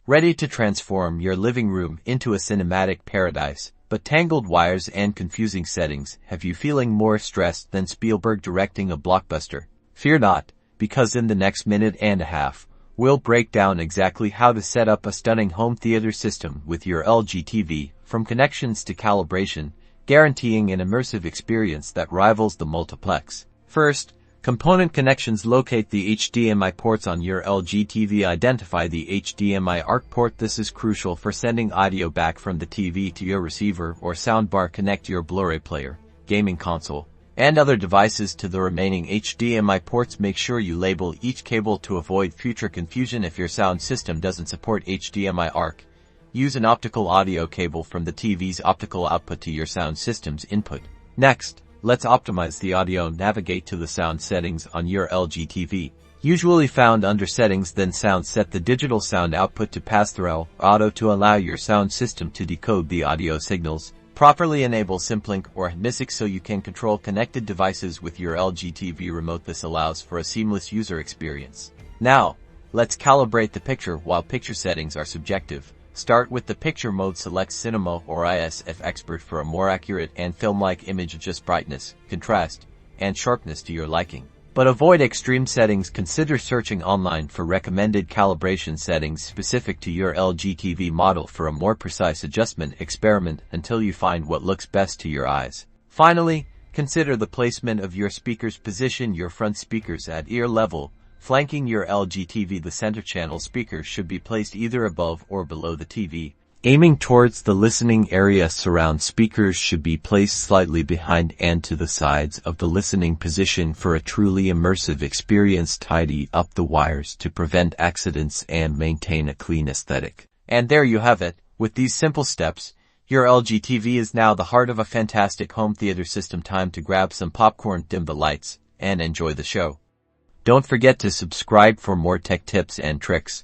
ready to transform your living room into a cinematic paradise. But tangled wires and confusing settings have you feeling more stressed than Spielberg directing a blockbuster? Fear not, because in the next minute and a half, we'll break down exactly how to set up a stunning home theater system with your LG TV, from connections to calibration, guaranteeing an immersive experience that rivals the multiplex. First, component connections. Locate the HDMI ports on your LG TV. Identify the HDMI ARC port. This is crucial for sending audio back from the TV to your receiver or soundbar. Connect your Blu-ray player, gaming console, and other devices to the remaining HDMI ports. Make sure you label each cable to avoid future confusion. If your sound system doesn't support HDMI ARC, use an optical audio cable from the TV's optical output to your sound system's input. Next, let's optimize the audio. Navigate to the sound settings on your LG TV. Usually found under settings, then sound. Set the digital sound output to pass-through auto to allow your sound system to decode the audio signals. Properly enable SymLink or MISIC so you can control connected devices with your LG TV remote. This allows for a seamless user experience. Now, let's calibrate the picture. While picture settings are subjective, start with the picture mode. Select Cinema or ISF Expert for a more accurate and film-like image. Adjust brightness, contrast, and sharpness to your liking. But avoid extreme settings. Consider searching online for recommended calibration settings specific to your LG TV model for a more precise adjustment. Experiment until you find what looks best to your eyes. Finally, consider the placement of your speakers. Position your front speakers at ear level, flanking your LG TV. The center channel speakers should be placed either above or below the TV, aiming towards the listening area. Surround speakers should be placed slightly behind and to the sides of the listening position for a truly immersive experience. Tidy up the wires to prevent accidents and maintain a clean aesthetic. And there you have it. With these simple steps, your LG TV is now the heart of a fantastic home theater system. Time to grab some popcorn, dim the lights, and enjoy the show. Don't forget to subscribe for more tech tips and tricks.